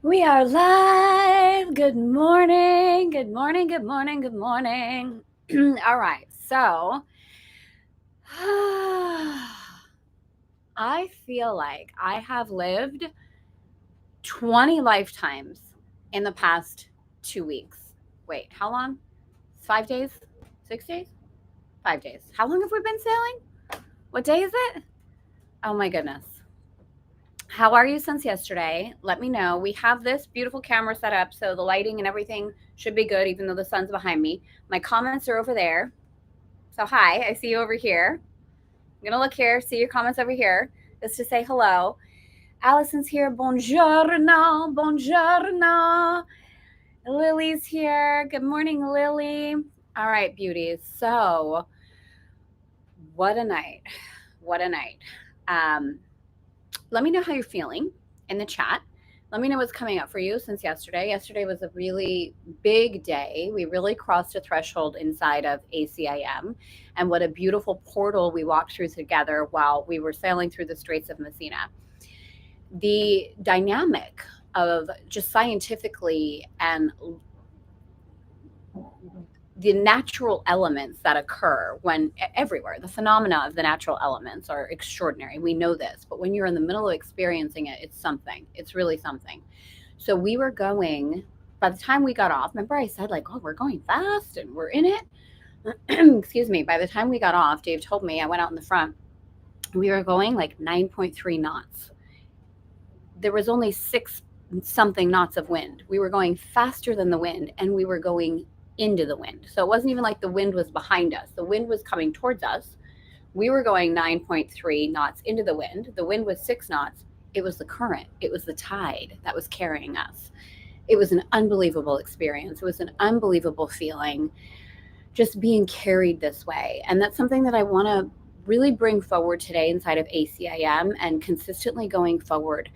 We are live. Good morning. Good morning. Good morning. Good morning. All right. So, I feel like I have lived 20 lifetimes in the past 2 weeks. Wait, how long? 5 days? 6 days? 5 days. How long have we been sailing? What day is it? Oh my goodness. How are you since yesterday? Let me know. We have this beautiful camera set up, so the lighting and everything should be good, even though the sun's behind me. My comments are over there. So, hi, I see you over here. I'm going to look here, see your comments over here, just to say hello. Allison's here. Buongiorno. Buongiorno. Lily's here. Good morning, Lily. All right, beauties. So, what a night. What a night. Let me know how you're feeling in the chat. Let me know what's coming up for you since yesterday. Yesterday was a really big day. We really crossed a threshold inside of ACIM, and what a beautiful portal we walked through together while we were sailing through the Straits of Messina. The dynamic of just scientifically and the natural elements that occur when everywhere, the phenomena of the natural elements are extraordinary. We know this, but when you're in the middle of experiencing it, it's something. It's really something. So we were going, by the time we got off, remember I said, like, oh, we're going fast and we're in it? Excuse me. By the time we got off, Dave told me, I went out in the front, we were going like 9.3 knots. There was only 6 something knots of wind. We were going faster than the wind, and we were going into the wind. So it wasn't even like the wind was behind us. The wind was coming towards us. We were going 9.3 knots into the wind. The wind was 6 knots. It was the current, it was the tide that was carrying us. It was an unbelievable experience. It was an unbelievable feeling, just being carried this way. And that's something that I want to really bring forward today inside of ACIM and consistently going forward,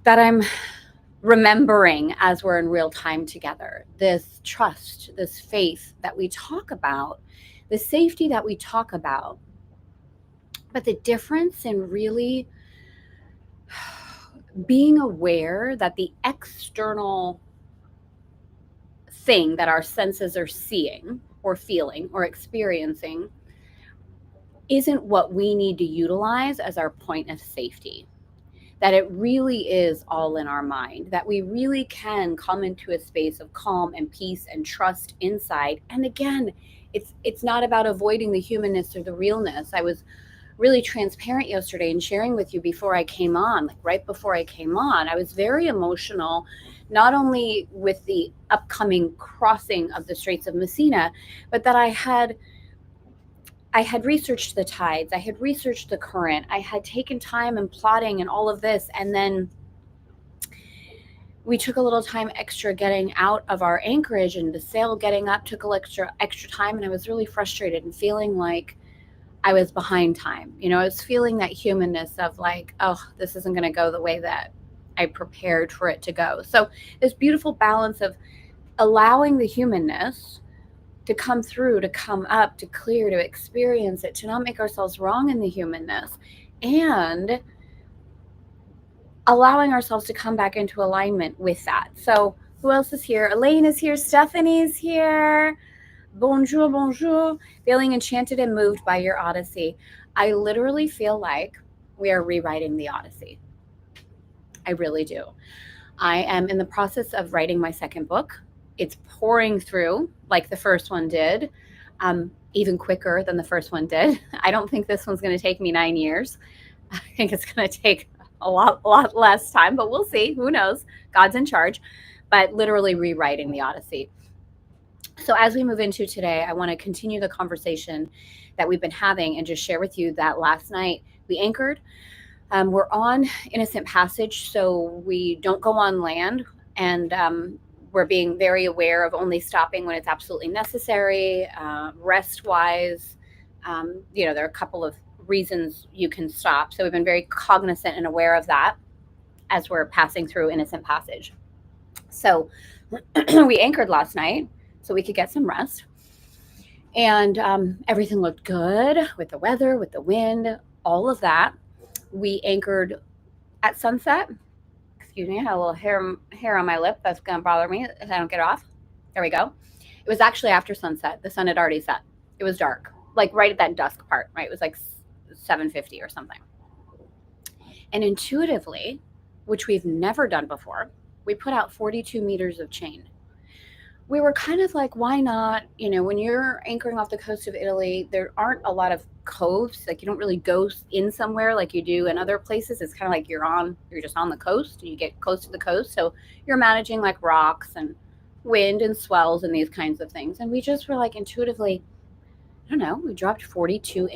that I'm remembering as we're in real time together. This trust, this faith that we talk about, the safety that we talk about, but the difference in really being aware that the external thing that our senses are seeing or feeling or experiencing isn't what we need to utilize as our point of safety. That it really is all in our mind, that we really can come into a space of calm and peace and trust inside. And again, it's not about avoiding the humanness or the realness. I was really transparent yesterday in sharing with you before I came on, like right before I came on. I was very emotional, not only with the upcoming crossing of the Straits of Messina, but that I had researched the tides, I had researched the current, I had taken time and plotting and all of this, and then we took a little time extra getting out of our anchorage, and the sail getting up took a little extra time, and I was really frustrated and feeling like I was behind time. I was feeling that humanness of like, oh, this isn't going to go the way that I prepared for it to go. So this beautiful balance of allowing the humanness to come through, to come up, to clear, to experience it, to not make ourselves wrong in the humanness, and allowing ourselves to come back into alignment with that. So who else is here? Elaine is here. Stephanie's here. Bonjour, bonjour. Feeling enchanted and moved by your Odyssey. I literally feel like we are rewriting the Odyssey. I really do. I am in the process of writing my second book. It's pouring through like the first one did, even quicker than the first one did. I don't think this one's going to take me 9 years. I think it's going to take a lot less time, but we'll see. Who knows? God's in charge. But literally rewriting the Odyssey. So as we move into today, I want to continue the conversation that we've been having and just share with you that last night we anchored. We're on Innocent Passage, so we don't go on land, and we're being very aware of only stopping when it's absolutely necessary, rest-wise. There are a couple of reasons you can stop. So we've been very cognizant and aware of that as we're passing through Innocent Passage. So we anchored last night so we could get some rest. And everything looked good with the weather, with the wind, all of that. We anchored at sunset. Excuse me, I had a little hair on my lip that's going to bother me if I don't get it off. There we go. It was actually after sunset. The sun had already set. It was dark, like right at that dusk part, right? It was like 7:50 or something. And intuitively, which we've never done before, we put out 42 meters of chain. We were kind of like, why not? You know, when you're anchoring off the coast of Italy, there aren't a lot of coves. Like you don't really go in somewhere like you do in other places. It's kind of like you're just on the coast and you get close to the coast. So you're managing like rocks and wind and swells and these kinds of things. And we just were like intuitively, I don't know, we dropped 42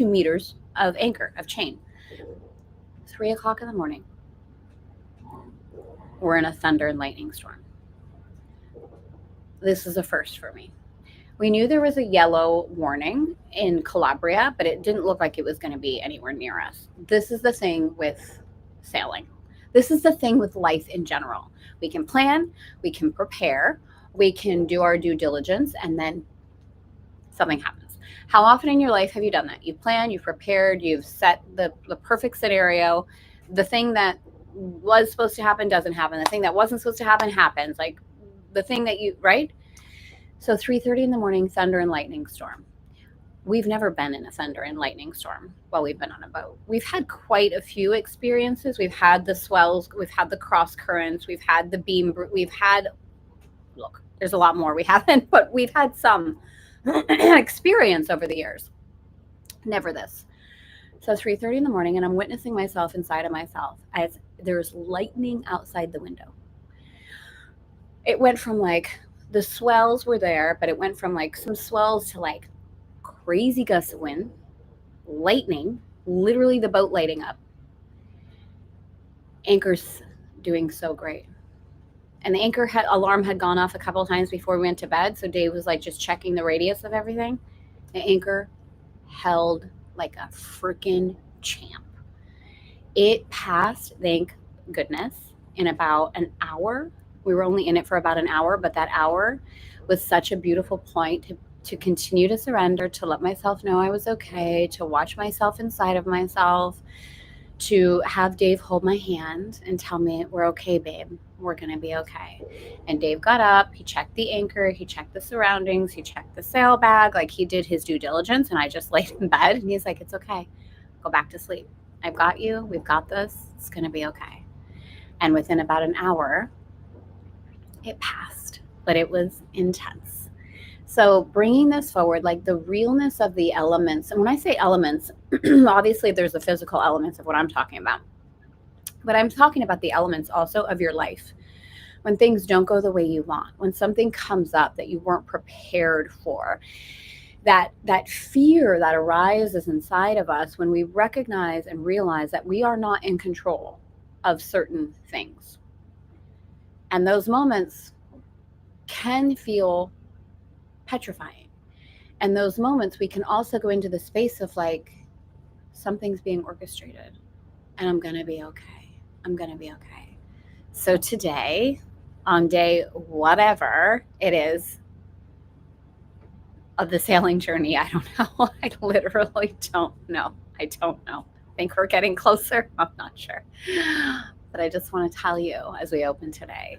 meters of anchor, of chain. 3:00 in the morning. We're in a thunder and lightning storm. This is a first for me. We knew there was a yellow warning in Calabria, but it didn't look like it was going to be anywhere near us. This is the thing with sailing. This is the thing with life in general. We can plan, we can prepare, we can do our due diligence, and then something happens. How often in your life have you done that? You've planned, you've prepared, you've set the perfect scenario. The thing that was supposed to happen doesn't happen. The thing that wasn't supposed to happen happens. Like the thing that you, right? So 3:30 in the morning, thunder and lightning storm. We've never been in a thunder and lightning storm while we've been on a boat. We've had quite a few experiences. We've had the swells, we've had the cross currents, we've had the beam, we've had, look, there's a lot more we haven't, but we've had some experience over the years. Never this. So 3:30 in the morning, and I'm witnessing myself inside of myself as there's lightning outside the window. It went from like, the swells were there, but it went from like some swells to like crazy gusts of wind, lightning, literally the boat lighting up. Anchor's doing so great. And the anchor alarm had gone off a couple of times before we went to bed. So Dave was like just checking the radius of everything. The anchor held like a freaking champ. It passed, thank goodness, in about an hour. We were only in it for about an hour, but that hour was such a beautiful point to continue to surrender, to let myself know I was okay, to watch myself inside of myself, to have Dave hold my hand and tell me, we're okay, babe. We're going to be okay. And Dave got up, he checked the anchor, he checked the surroundings, he checked the sail bag, like he did his due diligence. And I just laid in bed and he's like, it's okay. Go back to sleep. I've got you. We've got this. It's going to be okay. And within about an hour, it passed, but it was intense. So bringing this forward, like the realness of the elements, and when I say elements, obviously there's the physical elements of what I'm talking about, but I'm talking about the elements also of your life. When things don't go the way you want, when something comes up that you weren't prepared for, that fear that arises inside of us when we recognize and realize that we are not in control of certain things. And those moments can feel petrifying. And those moments, we can also go into the space of like, something's being orchestrated and I'm going to be okay. I'm going to be okay. So today, on day whatever it is of the sailing journey, I don't know. I literally don't know. I don't know. I think we're getting closer. I'm not sure. But I just want to tell you as we open today,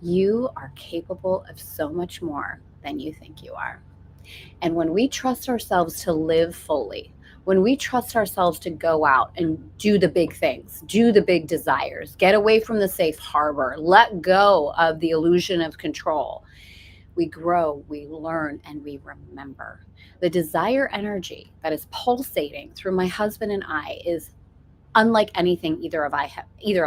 you are capable of so much more than you think you are. And when we trust ourselves to live fully, when we trust ourselves to go out and do the big things, do the big desires, get away from the safe harbor, let go of the illusion of control, we grow, we learn, and we remember. The desire energy that is pulsating through my husband and I is unlike anything either of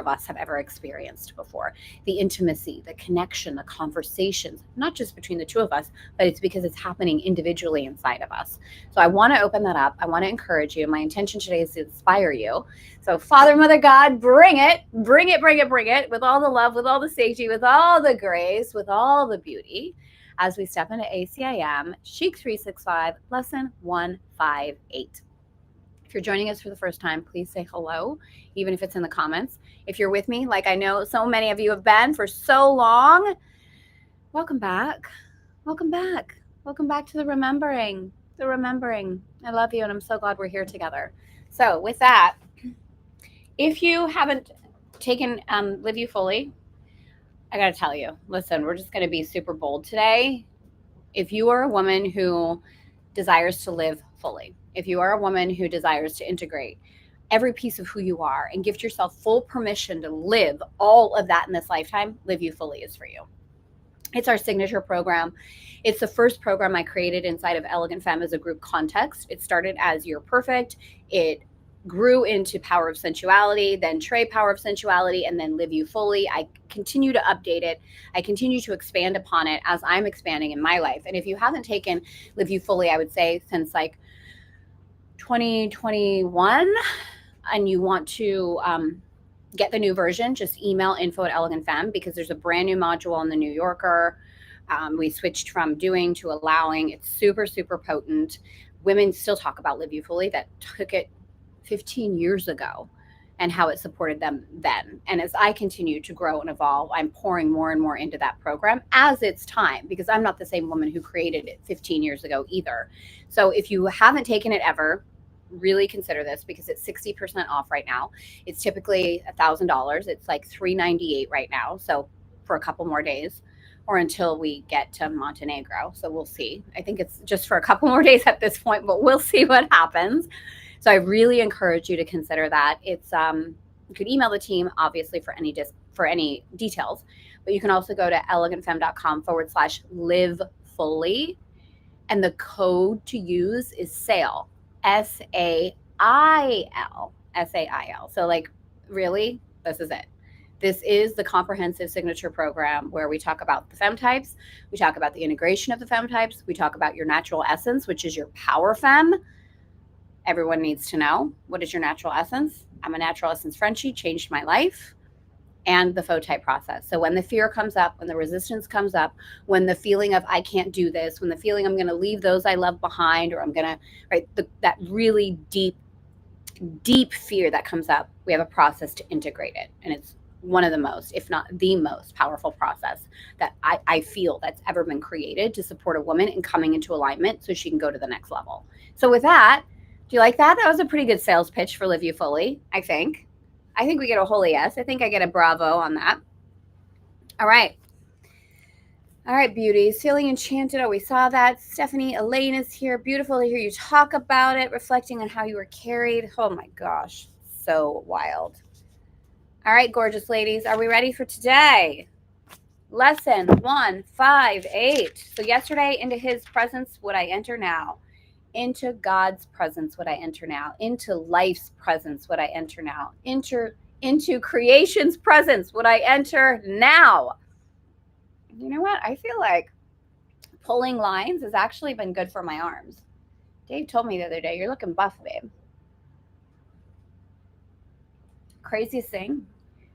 us have ever experienced before. The intimacy, the connection, the conversations, not just between the two of us, but it's because it's happening individually inside of us. So I want to open that up. I want to encourage you. My intention today is to inspire you. So Father, Mother, God, bring it with all the love, with all the safety, with all the grace, with all the beauty as we step into ACIM Chic 365 Lesson 158. If you're joining us for the first time, please say hello, even if it's in the comments. If you're with me, like I know so many of you have been for so long, welcome back. Welcome back. Welcome back to the remembering. I love you, and I'm so glad we're here together. So with that, if you haven't taken Live You Fully, I got to tell you, listen, we're just going to be super bold today. If you are a woman who desires to live fully, if you are a woman who desires to integrate every piece of who you are and gift yourself full permission to live all of that in this lifetime, Live You Fully is for you. It's our signature program. It's the first program I created inside of Elegant Femme as a group context. It started as You're Perfect. It grew into Power of Sensuality, then Trey Power of Sensuality, and then Live You Fully. I continue to update it. I continue to expand upon it as I'm expanding in my life. And if you haven't taken Live You Fully, I would say since like 2021, and you want to get the new version, just email info@elegantfemme, because there's a brand new module in the New Yorker. We switched from doing to allowing. It's super, super potent. Women still talk about Live You Fully that took it 15 years ago and how it supported them then. And as I continue to grow and evolve, I'm pouring more and more into that program as it's time, because I'm not the same woman who created it 15 years ago either. So if you haven't taken it ever, really consider this, because it's 60% off right now. It's typically $1,000. It's like $398 right now. So for a couple more days, or until we get to Montenegro. So we'll see. I think it's just for a couple more days at this point, but we'll see what happens. So I really encourage you to consider that. It's you could email the team, obviously, for any details, but you can also go to elegantfemme.com/live fully, and the code to use is SAIL, SAIL, SAIL. So like, really, this is it. This is the comprehensive signature program where we talk about the femme types, we talk about the integration of the femme types, we talk about your natural essence, which is your power femme. Everyone needs to know, what is your natural essence? I'm a natural essence Frenchie, changed my life. And the faux type process. So when the fear comes up, when the resistance comes up, when the feeling of I can't do this, when the feeling I'm going to leave those I love behind, or I'm going to, right, that really deep, deep fear that comes up, we have a process to integrate it. And it's one of the most, if not the most powerful process that I feel that's ever been created to support a woman in coming into alignment so she can go to the next level. So with that, do you like that? That was a pretty good sales pitch for Live You Fully, I think. I think we get a holy yes. I think I get a bravo on that. All right. All right, beauties. Feeling enchanted. Oh, we saw that. Stephanie, Elaine is here. Beautiful to hear you talk about it, reflecting on how you were carried. Oh my gosh. So wild. All right, gorgeous ladies. Are we ready for today? Lesson 158. So yesterday, into his presence would I enter now. Into God's presence would I enter now. Into life's presence would I enter now. Into creation's presence would I enter now. You know what? I feel like pulling lines has actually been good for my arms. Dave told me the other day, you're looking buff, babe. Craziest thing,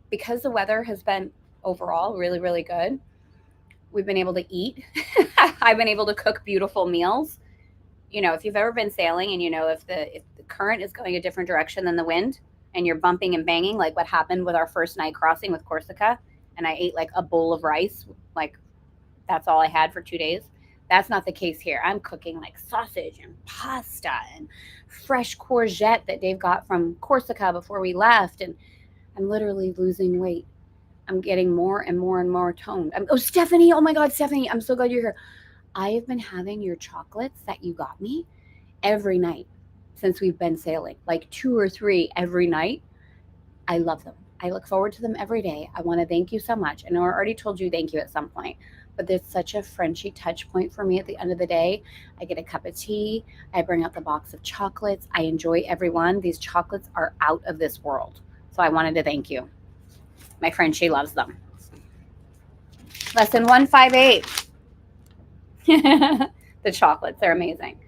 because the weather has been overall really, really good, we've been able to eat. I've been able to cook beautiful meals. You know, if you've ever been sailing and you know if the current is going a different direction than the wind and you're bumping and banging, like what happened with our first night crossing with Corsica, and I ate like a bowl of rice, like that's all I had for 2 days. That's not the case here. I'm cooking like sausage and pasta and fresh courgette that Dave got from Corsica before we left, and I'm literally losing weight. I'm getting more and more and more toned. Oh, Stephanie, oh my God, Stephanie, I'm so glad you're here. I have been having your chocolates that you got me every night since we've been sailing, like 2 or 3 every night. I love them. I look forward to them every day. I want to thank you so much. I know I already told you thank you at some point, but there's such a Frenchie touch point for me at the end of the day. I get a cup of tea. I bring out the box of chocolates. I enjoy every one. These chocolates are out of this world. So I wanted to thank you. My Frenchie loves them. Lesson 158. The chocolates, they're amazing.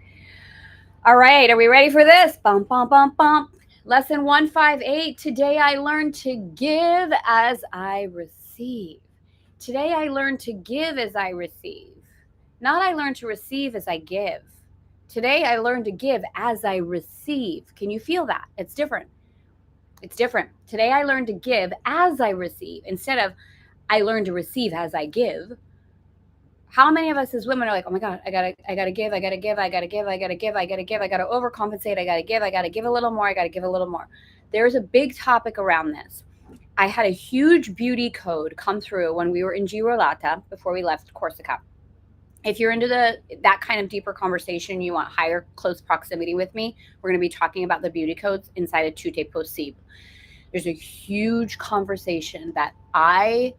All right, are we ready for this? Bump, bump, bump, bump. Lesson 158. Today I learned to give as I receive. Today I learned to give as I receive. Not I learned to receive as I give. Today I learned to give as I receive. Can you feel that? It's different. It's different. Today I learned to give as I receive instead of I learned to receive as I give. How many of us as women are like, oh my God, I gotta give, I gotta overcompensate, I gotta give a little more, I gotta give a little more. There's a big topic around this. I had a huge beauty code come through when we were in Girolata before we left Corsica. If you're into that kind of deeper conversation, you want higher close proximity with me, we're going to be talking about the beauty codes inside of Tutte Possible. There's a huge conversation that I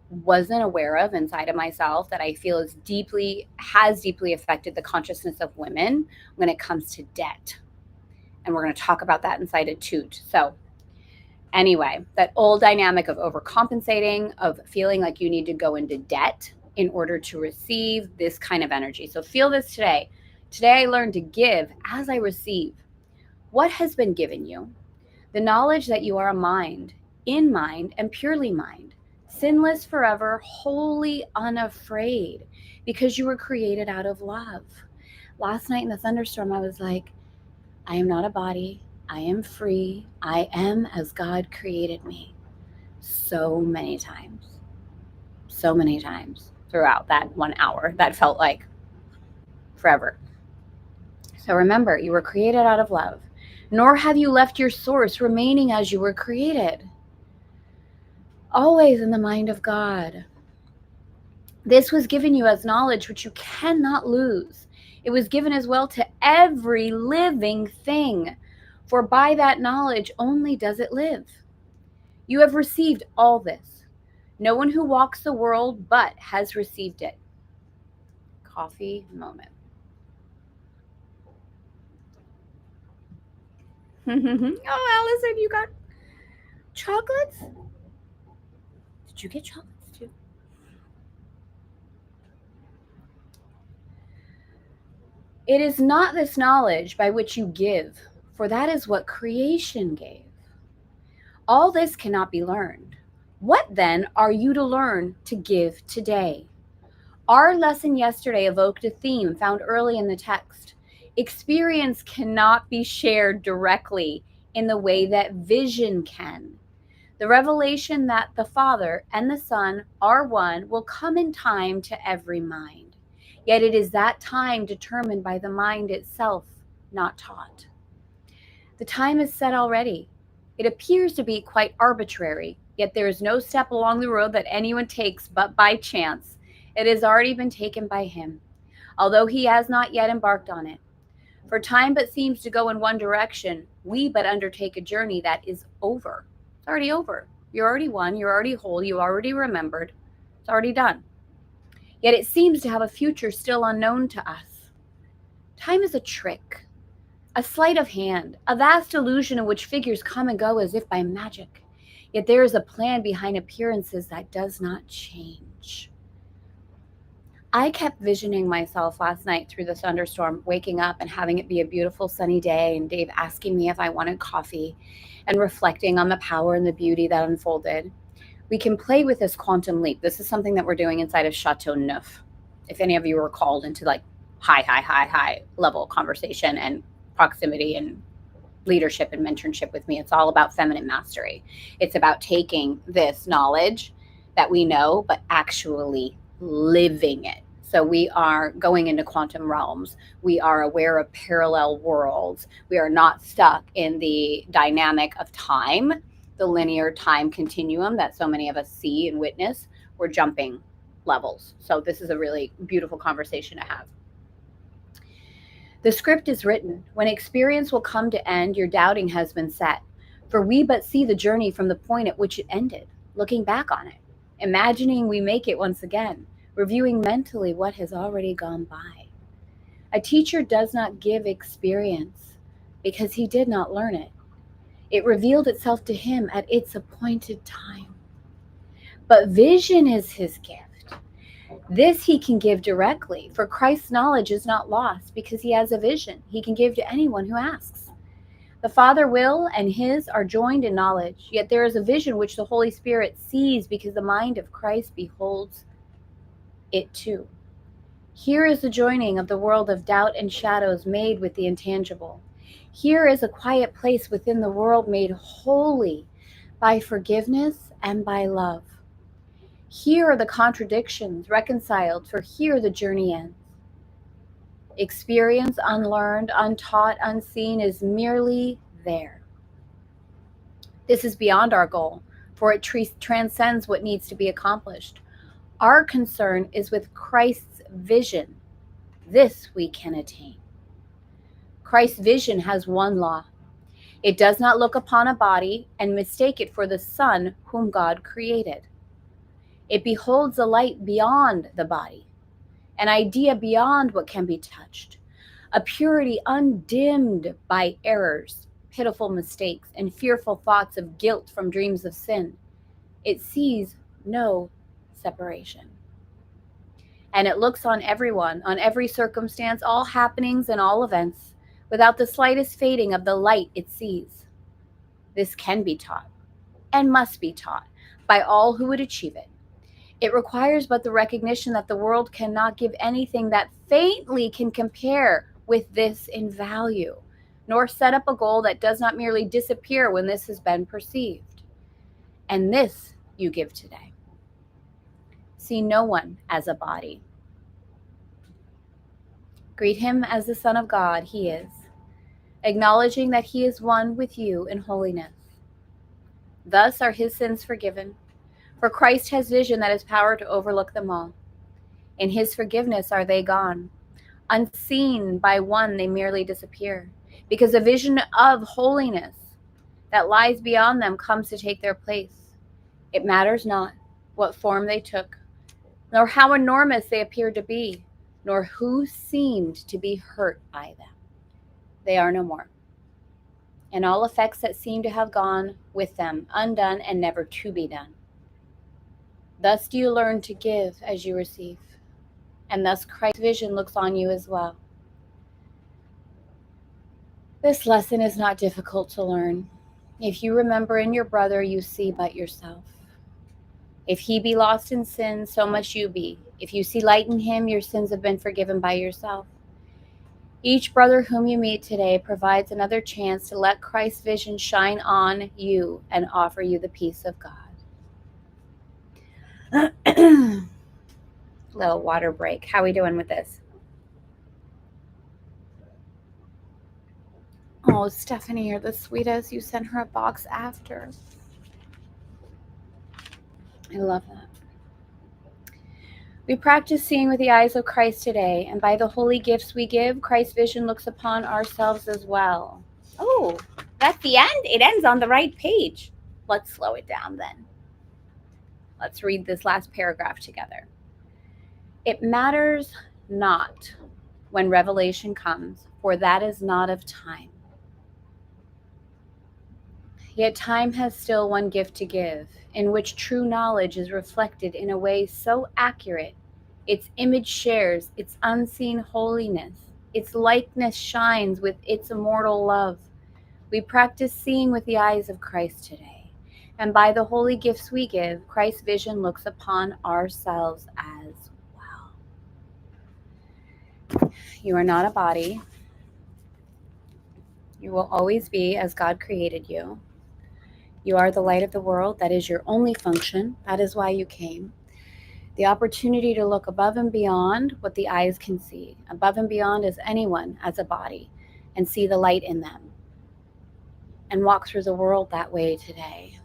wasn't aware of inside of myself that I feel has deeply affected the consciousness of women when it comes to debt. And we're going to talk about that inside of Toot. So anyway, that old dynamic of overcompensating, of feeling like you need to go into debt in order to receive this kind of energy. So feel this today. Today I learned to give as I receive. What has been given you? The knowledge that you are a mind, in mind, and purely mind, sinless forever, wholly unafraid, because you were created out of love. Last night in the thunderstorm, I was like, I am not a body. I am free. I am as God created me. So many times throughout that 1 hour. That felt like forever. So remember, you were created out of love, nor have you left your source, remaining as you were created. Always in the mind of God. This was given you as knowledge which you cannot lose. It was given as well to every living thing, for by that knowledge only does it live. You have received all this. No one who walks the world but has received it. Coffee moment. Oh, Allison, you got chocolates? Did you get chocolates too? It is not this knowledge by which you give, for that is what creation gave. All this cannot be learned. What then are you to learn to give today? Our lesson yesterday evoked a theme found early in the text. Experience cannot be shared directly in the way that vision can. The revelation that the Father and the Son are one will come in time to every mind. Yet it is that time determined by the mind itself, not taught. The time is set already. It appears to be quite arbitrary, yet there is no step along the road that anyone takes but by chance. It has already been taken by him, although he has not yet embarked on it. For time but seems to go in one direction, we but undertake a journey that is over. It's already over. You're already won, you're already whole, you already remembered. It's already done. Yet it seems to have a future still unknown to us. Time is a trick, a sleight of hand, a vast illusion in which figures come and go as if by magic. Yet there is a plan behind appearances that does not change. I kept visioning myself last night through the thunderstorm, waking up and having it be a beautiful sunny day, and Dave asking me if I wanted coffee and reflecting on the power and the beauty that unfolded. We can play with this quantum leap. This is something that we're doing inside of Chateau Neuf. If any of you were called into like high level conversation and proximity and leadership and mentorship with me, it's all about feminine mastery. It's about taking this knowledge that we know, but actually living it. So we are going into quantum realms. We are aware of parallel worlds. We are not stuck in the dynamic of time, the linear time continuum that so many of us see and witness. We're jumping levels. So this is a really beautiful conversation to have. The script is written. When experience will come to end, your doubting has been set. For we but see the journey from the point at which it ended, looking back on it, imagining we make it once again, reviewing mentally what has already gone by. A teacher does not give experience because he did not learn it. It revealed itself to him at its appointed time. But vision is his gift. This he can give directly, for Christ's knowledge is not lost because he has a vision he can give to anyone who asks. The Father will and his are joined in knowledge, yet there is a vision which the Holy Spirit sees because the mind of Christ beholds it too. Here is the joining of the world of doubt and shadows made with the intangible. Here is a quiet place within the world made holy by forgiveness and by love. Here are the contradictions reconciled, for here the journey ends. Experience, unlearned, untaught, unseen, is merely there. This is beyond our goal, for it transcends what needs to be accomplished. Our concern is with Christ's vision. This we can attain. Christ's vision has one law. It does not look upon a body and mistake it for the Son whom God created. It beholds a light beyond the body, an idea beyond what can be touched, a purity undimmed by errors, pitiful mistakes, and fearful thoughts of guilt from dreams of sin. It sees no separation. And it looks on everyone, on every circumstance, all happenings and all events, without the slightest fading of the light it sees. This can be taught, and must be taught, by all who would achieve it. It requires but the recognition that the world cannot give anything that faintly can compare with this in value, nor set up a goal that does not merely disappear when this has been perceived. And this you give today. See no one as a body. Greet him as the Son of God he is, acknowledging that he is one with you in holiness. Thus are his sins forgiven, for Christ has vision that has power to overlook them all. In his forgiveness are they gone. Unseen by one, they merely disappear, because a vision of holiness that lies beyond them comes to take their place. It matters not what form they took, nor how enormous they appeared to be, nor who seemed to be hurt by them. They are no more. And all effects that seem to have gone with them, undone and never to be done. Thus do you learn to give as you receive, and thus Christ's vision looks on you as well. This lesson is not difficult to learn. If you remember in your brother, you see but yourself. If he be lost in sin, so must you be. If you see light in him, your sins have been forgiven by yourself. Each brother whom you meet today provides another chance to let Christ's vision shine on you and offer you the peace of God. Little water break. How are we doing with this? Oh, Stephanie, you're the sweetest. You sent her a box after. I love that. We practice seeing with the eyes of Christ today, and by the holy gifts we give, Christ's vision looks upon ourselves as well. Oh, that's the end. It ends on the right page. Let's slow it down then. Let's read this last paragraph together. It matters not when revelation comes, for that is not of time. Yet time has still one gift to give, in which true knowledge is reflected in a way so accurate, its image shares its unseen holiness, its likeness shines with its immortal love. We practice seeing with the eyes of Christ today, and by the holy gifts we give, Christ's vision looks upon ourselves as well. You are not a body. You will always be as God created you. You are the light of the world. That is your only function. That is why you came. The opportunity to look above and beyond what the eyes can see, above and beyond as anyone as a body, and see the light in them. And walk through the world that way today.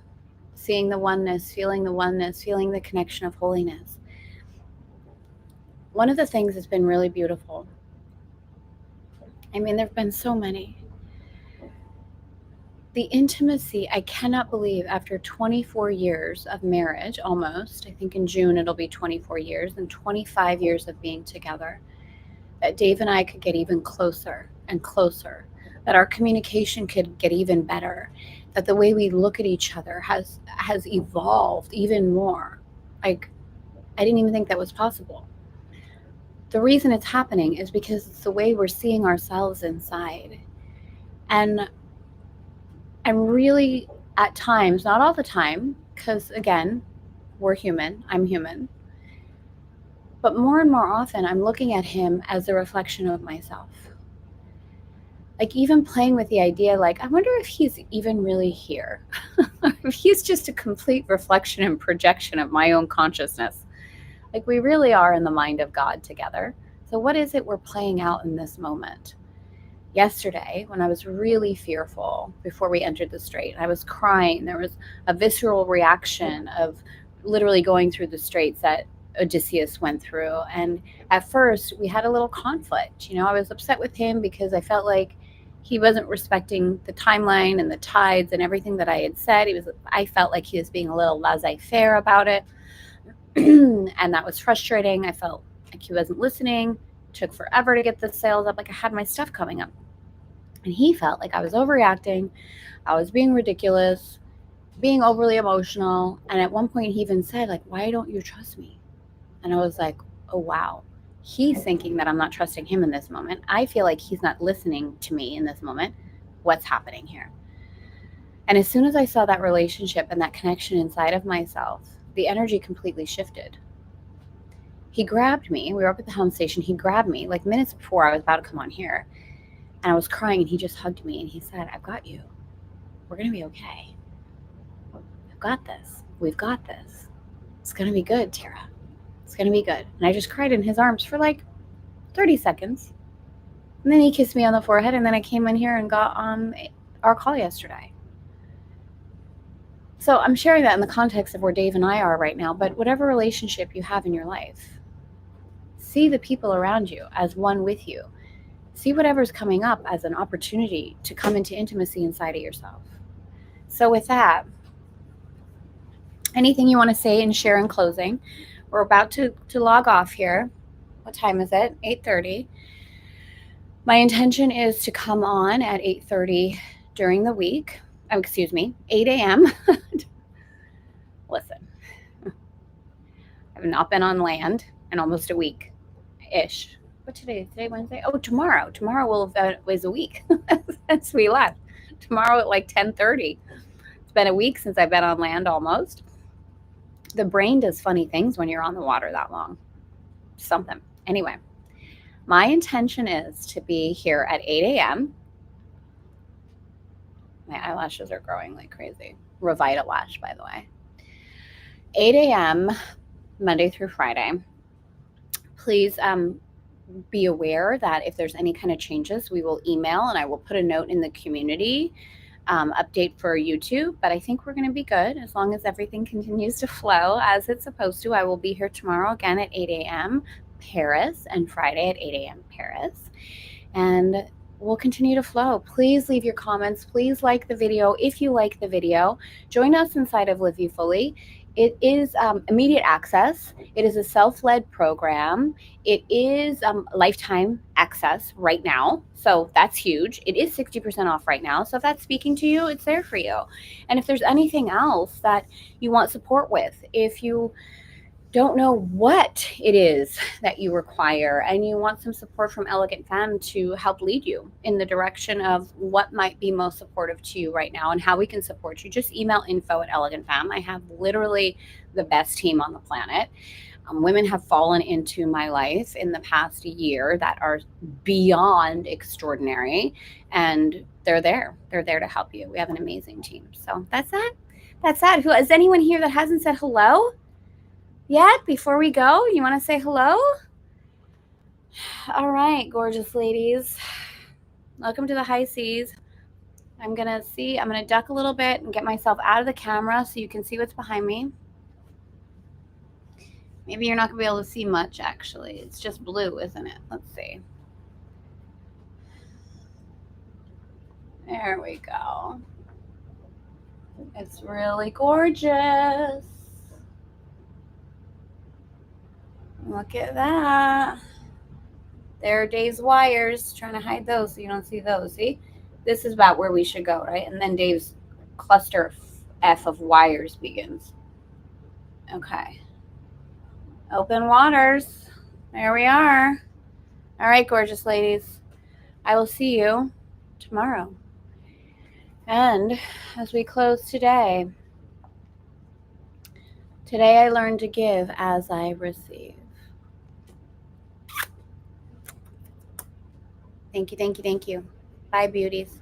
Seeing the oneness, feeling the connection of holiness. One of the things that's been really beautiful, I mean, there have been so many. The intimacy, I cannot believe after 24 years of marriage, almost, I think in June it'll be 24 years, and 25 years of being together, that Dave and I could get even closer and closer, that our communication could get even better, that the way we look at each other has evolved even more. Like, I didn't even think that was possible. The reason it's happening is because it's the way we're seeing ourselves inside. And really, at times, not all the time, because again, we're human, I'm human, but more and more often, I'm looking at him as a reflection of myself. Like even playing with the idea, like, I wonder if he's even really here. If he's just a complete reflection and projection of my own consciousness. Like we really are in the mind of God together. So what is it we're playing out in this moment? yesterday when I was really fearful before we entered the strait. I was crying. There was a visceral reaction of literally going through the straits that Odysseus went through. And at first, we had a little conflict. You know, I was upset with him because I felt like he wasn't respecting the timeline and the tides and everything that I had said. I felt like he was being a little laissez-faire about it. And that was frustrating. I felt like he wasn't listening. It took forever to get the sales up. Like I had my stuff coming up. And he felt like I was overreacting. I was being ridiculous, being overly emotional. And at one point he even said, like, why don't you trust me? And I was like, oh, wow. He's thinking that I'm not trusting him in this moment. I feel like he's not listening to me in this moment. What's happening here? And as soon as I saw that relationship and that connection inside of myself, the energy completely shifted. He grabbed me. We were up at the helm station. He grabbed me like minutes before I was about to come on here. And I was crying and he just hugged me and he said, I've got you. We're going to be okay. I've got this. We've got this. It's going to be good, Tara. It's going to be good. And I just cried in his arms for like 30 seconds. And then he kissed me on the forehead. And then I came in here and got on our call yesterday. So I'm sharing that in the context of where Dave and I are right now. But whatever relationship you have in your life, see the people around you as one with you. See whatever's coming up as an opportunity to come into intimacy inside of yourself. So with that, anything you want to say and share in closing? We're about to log off here. What time is it? 8:30. My intention is to come on at 8:30 during the week. 8 a.m. Listen, I've not been on land in almost a week-ish. What today? Today, Wednesday? Oh, tomorrow. Tomorrow is a week since we left. Tomorrow at like 10:30. It's been a week since I've been on land almost. The brain does funny things when you're on the water that long. Something. Anyway, my intention is to be here at 8 a.m. My eyelashes are growing like crazy. Revitalash, by the way. 8 a.m. Monday through Friday. Please be aware that if there's any kind of changes, we will email and I will put a note in the community update for YouTube. But I think we're going to be good as long as everything continues to flow as it's supposed to. I will be here tomorrow again at 8 a.m. Paris and Friday at 8 a.m. Paris. And we'll continue to flow. Please leave your comments. Please like the video. If you like the video, join us inside of Live You Fully. It is immediate access. It is a self-led program. It is lifetime access right now. So that's huge. It is 60% off right now. So if that's speaking to you, it's there for you. And if there's anything else that you want support with, if you don't know what it is that you require and you want some support from Elegant Femme to help lead you in the direction of what might be most supportive to you right now and how we can support you, just email info@Elegant Femme. I have literally the best team on the planet. Women have fallen into my life in the past year that are beyond extraordinary, and they're there. They're there to help you. We have an amazing team. So that's that. That's that. Is anyone here that hasn't said hello yet before we go? You want to say hello? All right, gorgeous ladies. Welcome to the high seas. I'm going to duck a little bit and get myself out of the camera so you can see what's behind me. Maybe you're not going to be able to see much, actually. It's just blue, isn't it? Let's see. There we go. It's really gorgeous. Look at that. There are Dave's wires, trying to hide those so you don't see those. See? This is about where we should go, right? And then Dave's cluster F of wires begins. Okay. Open waters. There we are. All right, gorgeous ladies. I will see you tomorrow. And as we close today, I learned to give as I receive. Thank you, thank you, thank you. Bye, beauties.